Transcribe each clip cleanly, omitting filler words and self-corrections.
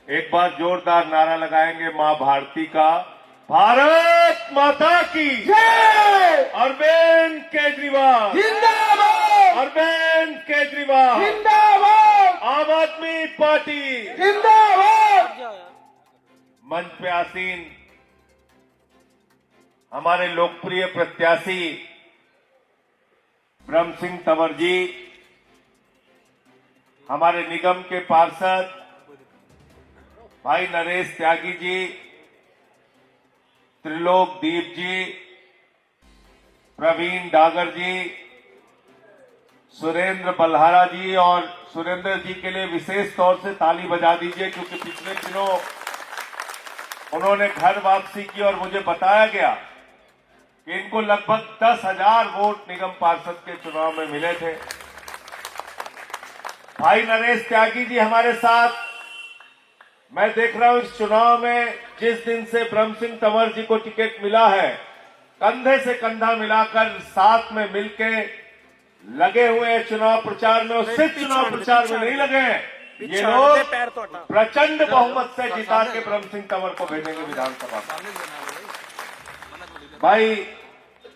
एक बार जोरदार नारा लगाएंगे मां भारती का, भारत माता की जय। अरविंद केजरीवाल जिंदाबाद। अरविंद केजरीवाल जिंदाबाद। आम आदमी पार्टी जिंदाबाद। मंच पे आसीन हमारे लोकप्रिय प्रत्याशी ब्रह्म सिंह तंवर जी, हमारे निगम के पार्षद भाई नरेश त्यागी जी, त्रिलोक दीप जी, प्रवीण डागर जी, सुरेंद्र बल्हारा जी, और सुरेंद्र जी के लिए विशेष तौर से ताली बजा दीजिए क्योंकि पिछले दिनों उन्होंने घर वापसी की और मुझे बताया गया कि इनको लगभग 10,000 वोट निगम पार्षद के चुनाव में मिले थे। भाई नरेश त्यागी जी हमारे साथ, मैं देख रहा हूं इस चुनाव में जिस दिन से ब्रह्म सिंह तंवर जी को टिकट मिला है, कंधे से कंधा मिलाकर साथ में मिलके लगे हुए हैं चुनाव प्रचार में, और सिर्फ चुनाव प्रचार में नहीं लगे हैं, ये लोग प्रचंड बहुमत से जिता के ब्रह्म सिंह तंवर को भेजेंगे विधानसभा में। भाई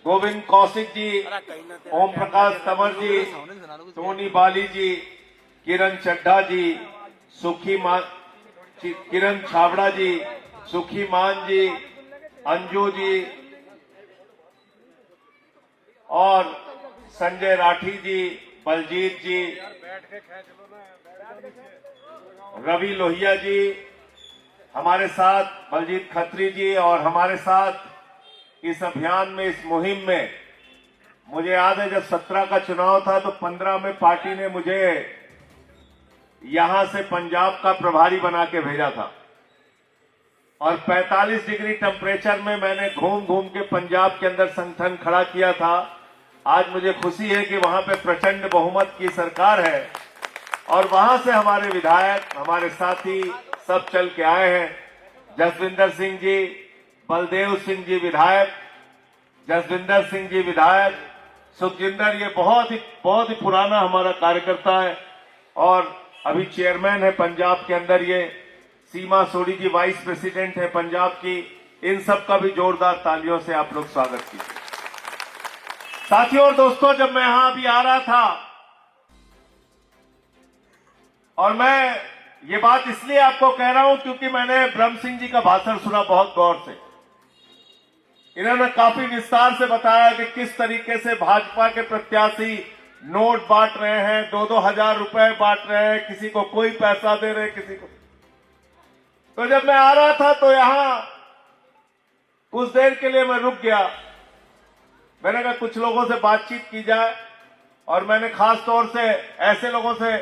गोविंद कौशिक जी, ओम प्रकाश तंवर जी, टोनी बाली जी, किरण चड्ढा जी, किरण छाबड़ा जी, सुखी मान जी, अंजू जी और संजय राठी जी, बलजीत जी, रवि लोहिया जी हमारे साथ, बलजीत खत्री जी, और हमारे साथ इस अभियान में, इस मुहिम में। मुझे याद है जब 17 का चुनाव था तो 15 में पार्टी ने मुझे यहां से पंजाब का प्रभारी बना के भेजा था, और 45 डिग्री टेम्परेचर में मैंने घूम घूम के पंजाब के अंदर संगठन खड़ा किया था। आज मुझे खुशी है कि वहां पे प्रचंड बहुमत की सरकार है और वहां से हमारे विधायक, हमारे साथी सब चल के आए हैं। जसविंदर सिंह जी, बलदेव सिंह जी विधायक, जसविंदर सिंह जी विधायक, सुखजिंदर, ये बहुत ही पुराना हमारा कार्यकर्ता है और अभी चेयरमैन है पंजाब के अंदर। ये सीमा सोडी जी वाइस प्रेसिडेंट है पंजाब की। इन सब का भी जोरदार तालियों से आप लोग स्वागत कीजिए। साथियों और दोस्तों, जब मैं यहां अभी आ रहा था, और मैं ये बात इसलिए आपको कह रहा हूं क्योंकि मैंने ब्रह्म सिंह जी का भाषण सुना बहुत गौर से। इन्होंने काफी विस्तार से बताया कि किस तरीके से भाजपा के प्रत्याशी नोट बांट रहे हैं, 2-2 हजार रुपए बांट रहे हैं, किसी को कोई पैसा दे रहे, किसी को। तो जब मैं आ रहा था तो यहां कुछ देर के लिए मैं रुक गया। मैंने कहा कुछ लोगों से बातचीत की जाए, और मैंने खास तौर से ऐसे लोगों से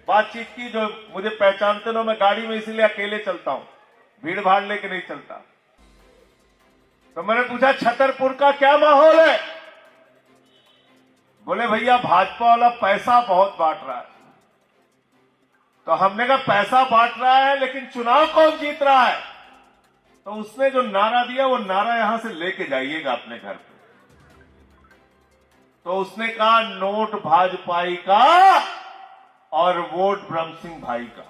बातचीत की जो मुझे पहचानते ना। मैं गाड़ी में इसीलिए अकेले चलता हूं, भीड़ भाड़ लेके नहीं चलता। तो मैंने पूछा छतरपुर का क्या माहौल है? बोले भैया भाजपा वाला पैसा बहुत बांट रहा है। तो हमने कहा पैसा बांट रहा है लेकिन चुनाव कौन जीत रहा है? तो उसने जो नारा दिया वो नारा यहां से लेके जाइएगा अपने घर पे। तो उसने कहा नोट भाजपाई का और वोट ब्रह्म सिंह भाई का।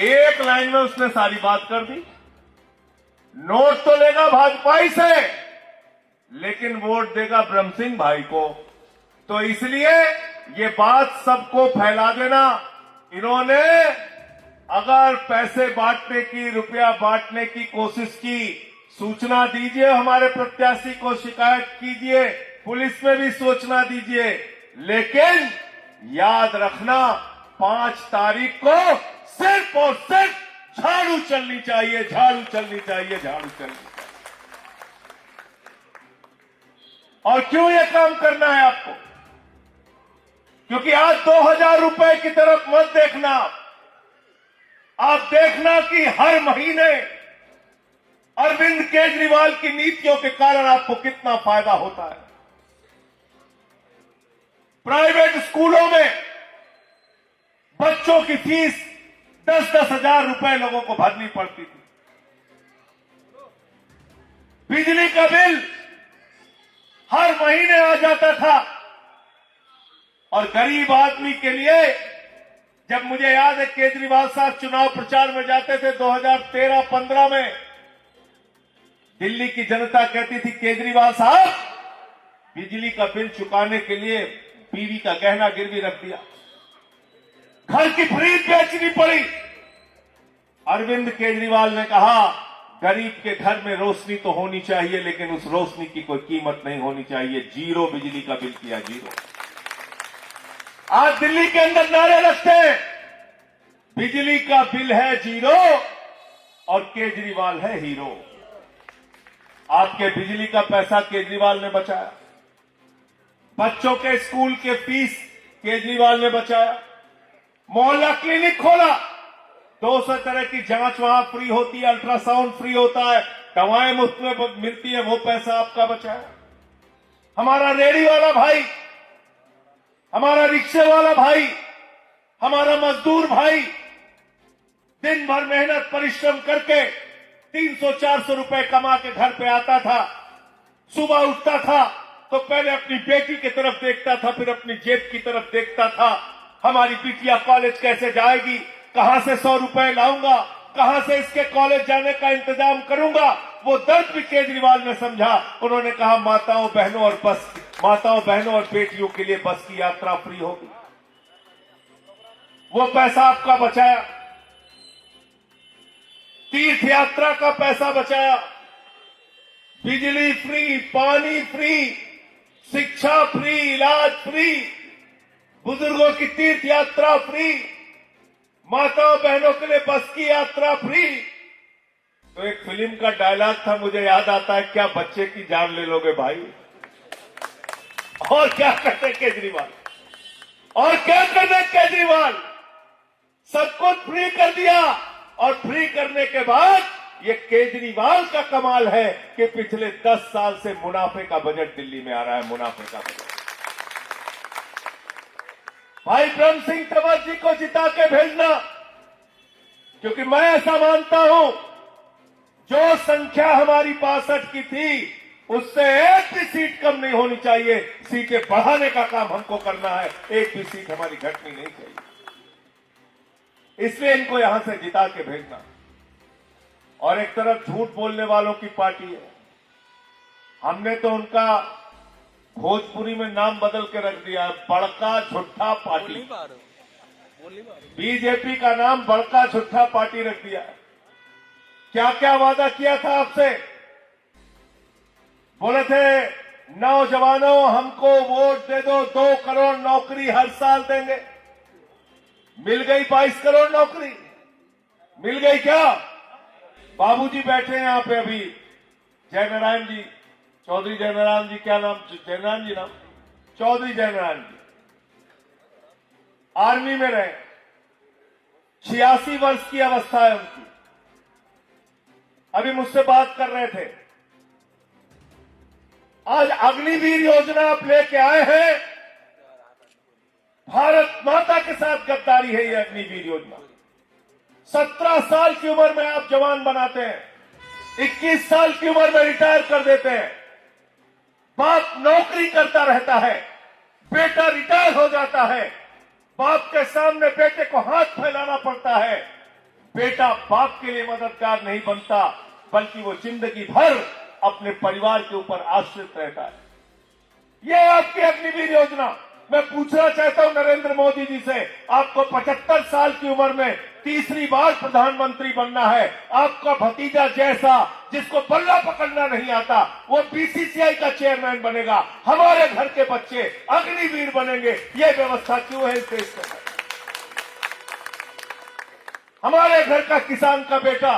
एक लाइन में उसने सारी बात कर दी। नोट तो लेगा भाजपाई से लेकिन वोट देगा ब्रह्म सिंह भाई को। तो इसलिए ये बात सबको फैला देना। इन्होंने अगर पैसे बांटने की, रुपया बांटने की कोशिश की, सूचना दीजिए, हमारे प्रत्याशी को शिकायत कीजिए, पुलिस में भी सूचना दीजिए, लेकिन याद रखना 5 तारीख को सिर्फ और सिर्फ झाड़ू चलनी चाहिए, झाड़ू चलनी चाहिए, झाड़ू चलनी चाहिए। और क्यों ये काम करना है आपको? क्योंकि आज 2000 रुपए की तरफ मत देखना। आप देखना कि हर महीने अरविंद केजरीवाल की नीतियों के कारण आपको कितना फायदा होता है। प्राइवेट स्कूलों में बच्चों की फीस 10-10 हजार रुपए लोगों को भरनी पड़ती थी। बिजली का बिल हर महीने आ जाता था, और गरीब आदमी के लिए जब मुझे याद है केजरीवाल साहब चुनाव प्रचार में जाते थे 2013-15 में, दिल्ली की जनता कहती थी केजरीवाल साहब बिजली का बिल चुकाने के लिए बीवी का गहना गिरवी रख दिया, घर की फ्रीज बेचनी पड़ी। अरविंद केजरीवाल ने कहा गरीब के घर में रोशनी तो होनी चाहिए, लेकिन उस रोशनी की कोई कीमत नहीं होनी चाहिए। जीरो बिजली का बिल किया, जीरो। आज दिल्ली के अंदर नारे रखते हैं बिजली का बिल है जीरो और केजरीवाल है हीरो। आपके बिजली का पैसा केजरीवाल ने बचाया, बच्चों के स्कूल के फीस केजरीवाल ने बचाया, मोहल्ला क्लिनिक खोला, 200 तरह की जांच वहां फ्री होती है, अल्ट्रासाउंड फ्री होता है, दवाएं मुफ्त में मिलती है, वो पैसा आपका बचाया। हमारा रेहड़ी वाला भाई, हमारा रिक्शे वाला भाई, हमारा मजदूर भाई दिन भर मेहनत परिश्रम करके 300-400 रुपए कमा के घर पे आता था। सुबह उठता था तो पहले अपनी बेटी की तरफ देखता था, फिर अपनी जेब की तरफ देखता था। हमारी बिटिया कॉलेज कैसे जाएगी, कहां से 100 रुपए लाऊंगा, कहां से इसके कॉलेज जाने का इंतजाम करूंगा। वो दर्द भी केजरीवाल ने समझा। उन्होंने कहा माताओं बहनों और बेटियों के लिए बस की यात्रा फ्री होगी। वो पैसा आपका बचाया, तीर्थ यात्रा का पैसा बचाया, बिजली फ्री, पानी फ्री, शिक्षा फ्री, इलाज फ्री, बुजुर्गों की तीर्थ यात्रा फ्री, माताओं बहनों के लिए बस की यात्रा फ्री। तो एक फिल्म का डायलॉग था, मुझे याद आता है, क्या बच्चे की जान ले लोगे भाई। और क्या करते केजरीवाल, और क्या करते केजरीवाल, सब कुछ फ्री कर दिया। और फ्री करने के बाद ये केजरीवाल का कमाल है कि पिछले 10 साल से मुनाफे का बजट दिल्ली में आ रहा है, मुनाफे का बजट। भाई ब्रह्म सिंह तंवर जी को जिता के भेजना, क्योंकि मैं ऐसा मानता हूं जो संख्या हमारी 62 की थी उससे एक भी सीट कम नहीं होनी चाहिए। सीटें बढ़ाने का काम हमको करना है, एक भी सीट हमारी घटनी नहीं चाहिए। इसलिए इनको यहां से जिता के भेजना। और एक तरफ झूठ बोलने वालों की पार्टी है, हमने तो उनका भोजपुरी में नाम बदल के रख दिया, बड़का झूठा पार्टी। बीजेपी का नाम बड़का झूठा पार्टी रख दिया। क्या क्या वादा किया था आपसे, बोले थे नौजवानों हमको वोट दे दो, 2 करोड़ नौकरी हर साल देंगे। मिल गई 22 करोड़ नौकरी, मिल गई क्या? बाबूजी बैठे हैं यहां पे अभी, जयनारायण जी, चौधरी जयनारायण जी, क्या नाम, जयनारायण जी नाम, चौधरी जयनारायण जी आर्मी में रहे, 86 वर्ष की अवस्था है उनकी। अभी मुझसे बात कर रहे थे। आज अग्निवीर योजना आप लेके आए हैं, भारत माता के साथ गद्दारी है ये अग्निवीर योजना। 17 साल की उम्र में आप जवान बनाते हैं, 21 साल की उम्र में रिटायर कर देते हैं। बाप नौकरी करता रहता है, बेटा रिटायर हो जाता है, बाप के सामने बेटे को हाथ फैलाना पड़ता है। बेटा बाप के लिए मददगार नहीं बनता, बल्कि वो जिंदगी भर अपने परिवार के ऊपर आश्रित रहता है। ये आपकी अग्निवीर योजना। मैं पूछना चाहता हूं नरेंद्र मोदी जी से, आपको 75 साल की उम्र में तीसरी बार प्रधानमंत्री बनना है, आपका भतीजा जैसा जिसको बल्ला पकड़ना नहीं आता वो बीसीसीआई का चेयरमैन बनेगा, हमारे घर के बच्चे अग्निवीर बनेंगे। ये व्यवस्था क्यों है इस देश में? हमारे घर का किसान का बेटा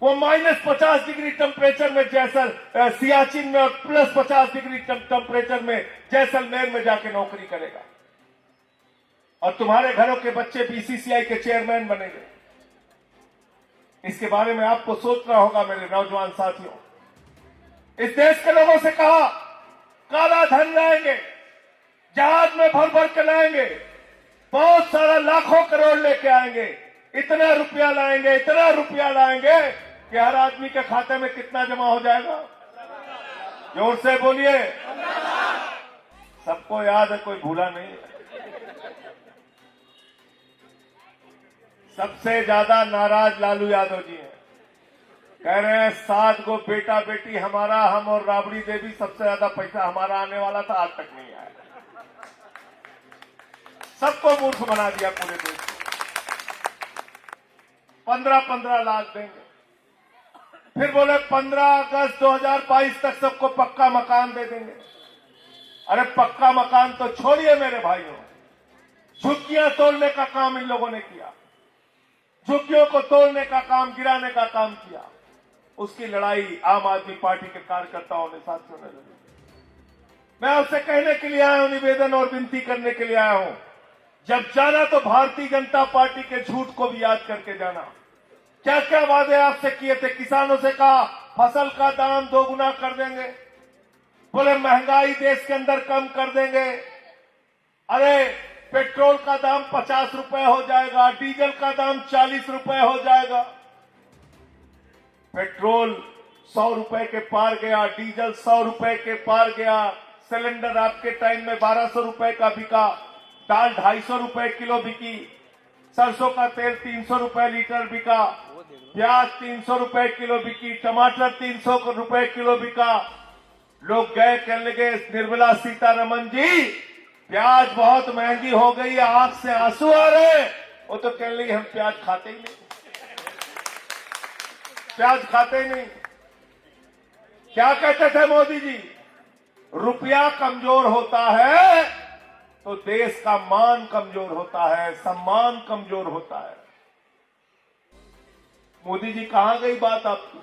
वो -50 डिग्री टेम्परेचर में सियाचिन में और +50 डिग्री टेम्परेचर में जैसलमेर में जाके नौकरी करेगा, और तुम्हारे घरों के बच्चे बीसीसीआई के चेयरमैन बनेंगे। इसके बारे में आपको सोचना होगा मेरे नौजवान साथियों। इस देश के लोगों से कहा काला धन लाएंगे, जहाज में भर भर के लाएंगे, बहुत सारा लाखों करोड़ लेके आएंगे, इतना रुपया लाएंगे, इतना रुपया लाएंगे कि हर आदमी के खाते में कितना जमा हो जाएगा? जोर से बोलिए। सबको याद है, कोई भूला नहीं है। सबसे ज्यादा नाराज लालू यादव जी हैं। कह रहे हैं 7 को बेटा बेटी हमारा, हम और राबड़ी देवी सबसे ज्यादा पैसा हमारा आने वाला था, आज तक नहीं आया। सबको मूर्ख बना दिया पूरे देश को। 15-15 लाख देंगे, फिर बोले 15 अगस्त 2022 तक सबको पक्का मकान दे देंगे। अरे पक्का मकान तो छोड़िए मेरे भाइयों, झुग्गियां तोड़ने का काम इन लोगों ने किया, झुग्गियों को तोड़ने का काम, गिराने का काम किया। उसकी लड़ाई आम आदमी पार्टी के कार्यकर्ताओं ने, साथियों ने लड़ी। मैं आपसे कहने के लिए आया हूं, निवेदन और विनती करने के लिए आया हूं, जब जाना तो भारतीय जनता पार्टी के झूठ को भी याद करके जाना। क्या क्या वादे आपसे किए थे? किसानों से कहा फसल का दाम 2 गुना कर देंगे, बोले महंगाई देश के अंदर कम कर देंगे। अरे पेट्रोल का दाम 50 रुपए हो जाएगा, डीजल का दाम 40 रुपए हो जाएगा। पेट्रोल 100 रुपए के पार गया, डीजल 100 रुपए के पार गया, सिलेंडर आपके टाइम में 1200 रुपए का बिका, दाल 250 रुपए किलो बिकी, सरसों का तेल 300 रुपए लीटर बिका, प्याज 300 रुपए किलो बिकी, टमाटर 300 रुपए किलो बिका। लोग गए कहने लगे निर्मला सीतारमण जी प्याज बहुत महंगी हो गई है, आंख से आंसू आ रहे। वो तो कहने लगे हम प्याज खाते ही नहीं, प्याज खाते ही नहीं। क्या कहते थे मोदी जी? रुपया कमजोर होता है तो देश का मान कमजोर होता है, सम्मान कमजोर होता है। मोदी जी कहां गई बात आपकी?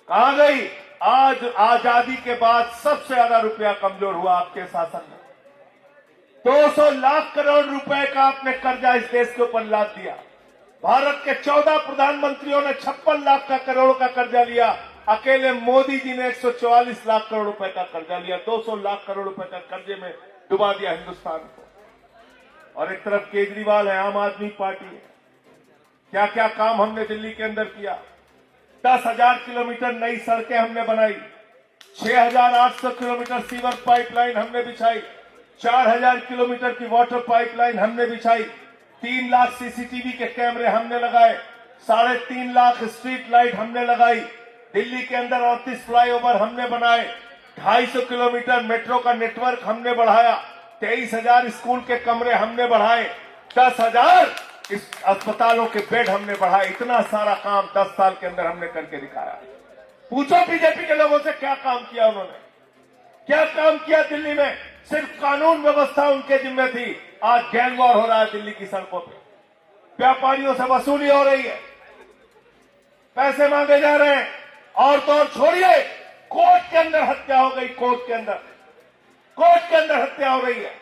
कहां गई? आज आजादी के बाद सबसे ज्यादा रुपया कमजोर हुआ आपके शासन में। 200 लाख करोड़ रुपए का आपने कर्जा इस देश के ऊपर लाद दिया। भारत के 14 प्रधानमंत्रियों ने 56 लाख का करोड़ का कर्जा लिया, अकेले मोदी जी ने 144 लाख करोड़ रुपए का कर्जा लिया। 200 लाख करोड़ रुपए का कर्जे में डुबा दिया हिंदुस्तान को। और एक तरफ केजरीवाल है, आम आदमी पार्टी है। क्या क्या काम हमने दिल्ली के अंदर किया? 10,000 किलोमीटर नई सड़कें हमने बनाई, 6,800 किलोमीटर सीवर पाइपलाइन हमने बिछाई, 4,000 किलोमीटर की वाटर पाइपलाइन हमने बिछाई, 3 लाख सीसीटीवी के कैमरे हमने लगाए, 3.5 लाख स्ट्रीट लाइट हमने लगाई। दिल्ली के अंदर 38 फ्लाईओवर हमने बनाए, 250 किलोमीटर मेट्रो का नेटवर्क हमने बढ़ाया, 23,000 स्कूल के कमरे हमने बढ़ाए, 10,000 इस अस्पतालों के बेड हमने बढ़ाए। इतना सारा काम 10 साल के अंदर हमने करके दिखाया। पूछो बीजेपी के लोगों से क्या काम किया उन्होंने, क्या काम किया दिल्ली में? सिर्फ कानून व्यवस्था उनके जिम्मे थी। आज गैंग वॉर हो रहा है दिल्ली की सड़कों पे, व्यापारियों से वसूली हो रही है, पैसे मांगे जा रहे हैं। और तो और छोड़िए, कोर्ट के अंदर हत्या हो गई, कोर्ट के अंदर हत्या हो रही है।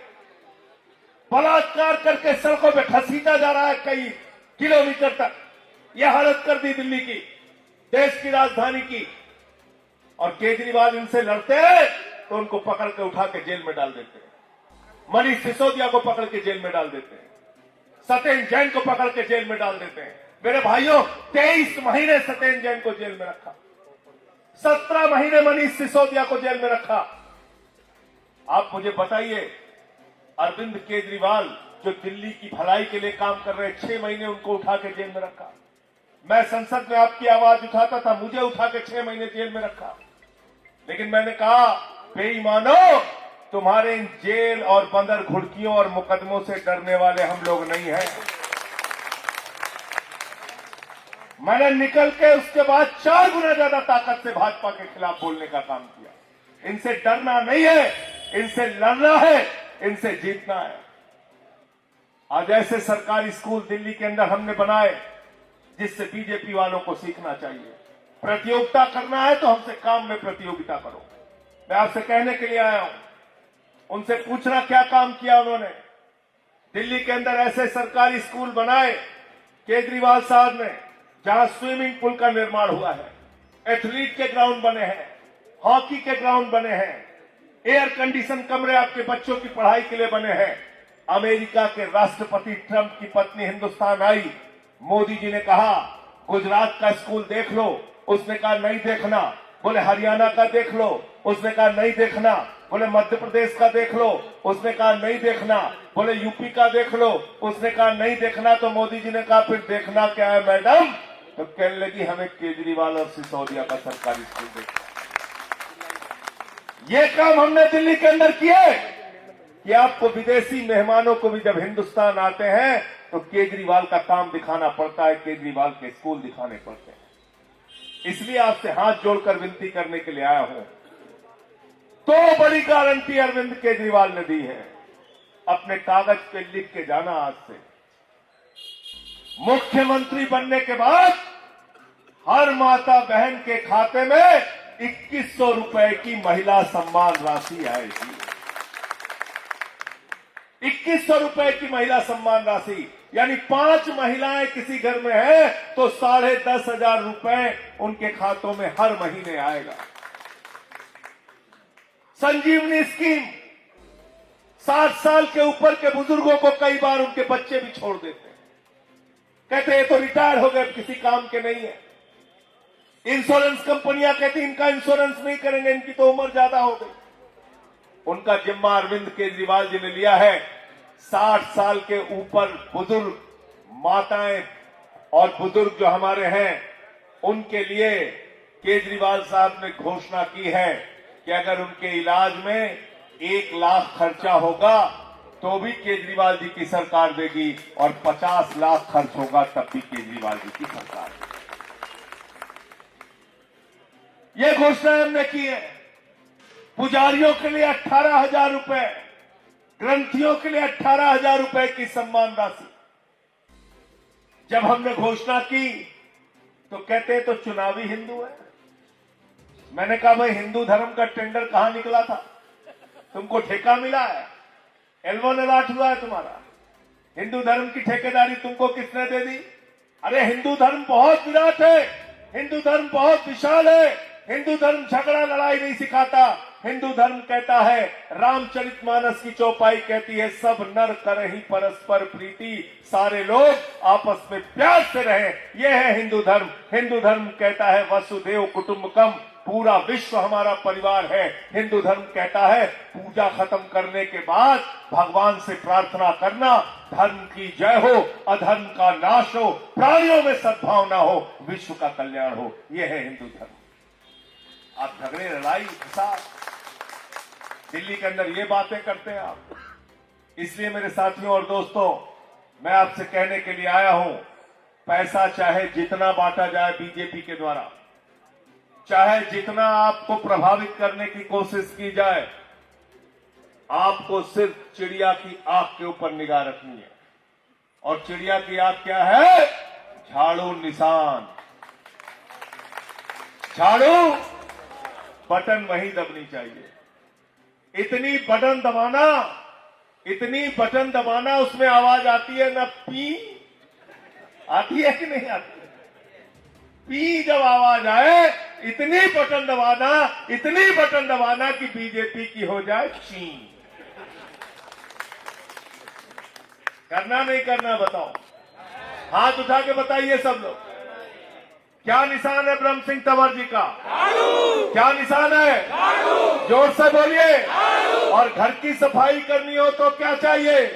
बलात्कार करके सड़कों पे घसीटा जा रहा है कई किलोमीटर तक। यह हालत कर दी दिल्ली की, देश की राजधानी की। और केजरीवाल इनसे लड़ते हैं तो उनको पकड़ के उठा के जेल में डाल देते हैं। मनीष सिसोदिया को पकड़ के जेल में डाल देते हैं, सत्येंद्र जैन को पकड़ के जेल में डाल देते हैं। मेरे भाइयों, 23 महीने सत्येंद्र जैन को जेल में रखा, 17 महीने मनीष सिसोदिया को जेल में रखा। आप मुझे बताइए, अरविंद केजरीवाल जो दिल्ली की भलाई के लिए काम कर रहे, 6 महीने उनको उठा के जेल में रखा। मैं संसद में आपकी आवाज उठाता था, मुझे उठा के 6 महीने जेल में रखा। लेकिन मैंने कहा बेईमानो, तुम्हारे इन जेल और बंदर घुड़कियों और मुकदमों से डरने वाले हम लोग नहीं हैं। मैंने निकल के उसके बाद 4 गुना ज्यादा ताकत से भाजपा के खिलाफ बोलने का काम किया। इनसे डरना नहीं है, इनसे लड़ना है, इनसे जीतना है। आज ऐसे सरकारी स्कूल दिल्ली के अंदर हमने बनाए जिससे बीजेपी वालों को सीखना चाहिए। प्रतियोगिता करना है तो हमसे काम में प्रतियोगिता करो। मैं आपसे कहने के लिए आया हूं, उनसे पूछना क्या काम किया उन्होंने। दिल्ली के अंदर ऐसे सरकारी स्कूल बनाए केजरीवाल साहब ने जहां स्विमिंग पूल का निर्माण हुआ है, एथलीट के ग्राउंड बने हैं, हॉकी के ग्राउंड बने हैं, एयर कंडीशन कमरे आपके बच्चों की पढ़ाई के लिए बने हैं। अमेरिका के राष्ट्रपति ट्रंप की पत्नी हिंदुस्तान आई, मोदी जी ने कहा गुजरात का स्कूल देख लो, उसने कहा नहीं देखना। बोले हरियाणा का देख लो, उसने कहा नहीं देखना। बोले मध्य प्रदेश का देख लो, उसने कहा नहीं देखना। बोले यूपी का देख लो, उसने कहा नहीं देखना। तो मोदी जी ने कहा फिर देखना क्या है मैडम? तो कहने लगी हमें केजरीवाल और सिसोदिया का सरकारी स्कूल देखना। ये काम हमने दिल्ली के अंदर किए कि आपको विदेशी मेहमानों को भी जब हिंदुस्तान आते हैं तो केजरीवाल का काम दिखाना पड़ता है, केजरीवाल के स्कूल दिखाने पड़ते हैं। इसलिए आपसे हाथ जोड़कर विनती करने के लिए आया हूं। तो बड़ी गारंटी अरविंद केजरीवाल ने दी है, अपने कागज पे लिख के जाना। आज से मुख्यमंत्री बनने के बाद हर माता बहन के खाते में 2100 रुपए की महिला सम्मान राशि आएगी। 2100 रुपए की महिला सम्मान राशि, यानी 5 महिलाएं किसी घर में है तो 10,500 रुपए उनके खातों में हर महीने आएगा। संजीवनी स्कीम, 60 साल के ऊपर के बुजुर्गों को कई बार उनके बच्चे भी छोड़ देते हैं, कहते हैं तो रिटायर हो गए, किसी काम के नहीं है। इंश्योरेंस कंपनियां कहती इनका इंश्योरेंस नहीं करेंगे, इनकी तो उम्र ज्यादा हो गई। उनका जिम्मा अरविंद केजरीवाल जी ने लिया है। 60 साल के ऊपर बुजुर्ग माताएं और बुजुर्ग जो हमारे हैं, उनके लिए केजरीवाल साहब ने घोषणा की है कि अगर उनके इलाज में 1 लाख खर्चा होगा तो भी केजरीवाल जी की सरकार देगी, और 50 लाख खर्च होगा तब भी केजरीवाल जी की सरकार देगी। ये घोषणा हमने की है। पुजारियों के लिए 18,000 रुपए, ग्रंथियों के लिए 18,000 रुपए की सम्मान राशि। जब हमने घोषणा की तो कहते तो चुनावी हिंदू है। मैंने कहा भाई हिंदू धर्म का टेंडर कहां निकला था? तुमको ठेका मिला है? L1 अलॉट हुआ है तुम्हारा? हिंदू धर्म की ठेकेदारी तुमको किसने दे दी? अरे हिंदू धर्म बहुत विराट है, हिंदू धर्म बहुत विशाल है। हिंदू धर्म झगड़ा लड़ाई नहीं सिखाता। हिंदू धर्म कहता है, रामचरितमानस की चौपाई कहती है, सब नर करहि परस्पर प्रीति, सारे लोग आपस में प्यार से रहें, यह है हिंदू धर्म। हिंदू धर्म कहता है वसुदेव कुटुंबकम, पूरा विश्व हमारा परिवार है। हिंदू धर्म कहता है पूजा खत्म करने के बाद भगवान से प्रार्थना करना, धर्म की जय हो, अधर्म का नाश हो, प्राणियों में सद्भावना हो, विश्व का कल्याण हो, यह है हिंदू धर्म। आप झगड़े लड़ाई फसाद दिल्ली के अंदर ये बातें करते हैं आप। इसलिए मेरे साथियों और दोस्तों, मैं आपसे कहने के लिए आया हूं, पैसा चाहे जितना बांटा जाए बीजेपी के द्वारा, चाहे जितना आपको प्रभावित करने की कोशिश की जाए, आपको सिर्फ चिड़िया की आंख के ऊपर निगाह रखनी है। और चिड़िया की आंख क्या है? झाड़ू निशान। झाड़ू बटन वही दबनी चाहिए। इतनी बटन दबाना उसमें आवाज आती है ना, पी आती है कि नहीं आती? पी जब आवाज आए, इतनी बटन दबाना कि बीजेपी की हो जाए चीन। करना नहीं करना बताओ? हाथ उठा के बताइए सब लोग, क्या निशान है ब्रह्म सिंह तंवर जी का? क्या निशान है? जोर से बोलिए। और घर की सफाई करनी हो तो क्या चाहिए?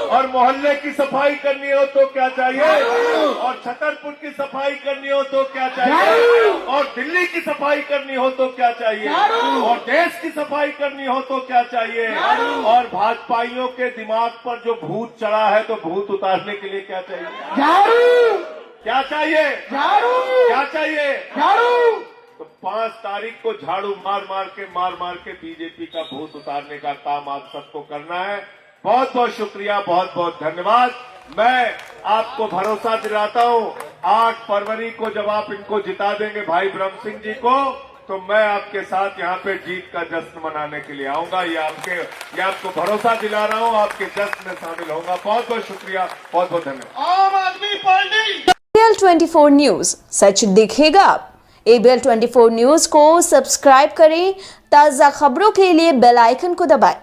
और मोहल्ले की सफाई करनी हो तो क्या चाहिए? और छतरपुर की सफाई करनी हो तो क्या चाहिए? और दिल्ली की सफाई करनी हो तो क्या चाहिए? और देश की सफाई करनी हो तो क्या चाहिए? और भाजपाइयों के दिमाग पर जो भूत चढ़ा है, तो भूत उतारने के लिए क्या चाहिए? क्या चाहिए? झाड़ू। क्या चाहिए? झाड़ू। तो 5 तारीख को झाड़ू मार मार के बीजेपी का भूत उतारने का काम आप सबको करना है। बहुत बहुत शुक्रिया, बहुत बहुत धन्यवाद। मैं आपको भरोसा दिलाता हूं, 8 फरवरी को जब आप इनको जिता देंगे भाई ब्रह्म सिंह जी को, तो मैं आपके साथ यहाँ पे जीत का जश्न मनाने के लिए आऊंगा। ये आपको भरोसा दिला रहा हूँ, आपके जश्न में शामिल होऊंगा। बहुत बहुत शुक्रिया, बहुत बहुत धन्यवाद। आम आदमी पार्टी ABL 24 न्यूज, सच दिखेगा। ABL 24 न्यूज को सब्सक्राइब करें, ताजा खबरों के लिए बेल आइकन को दबाएं।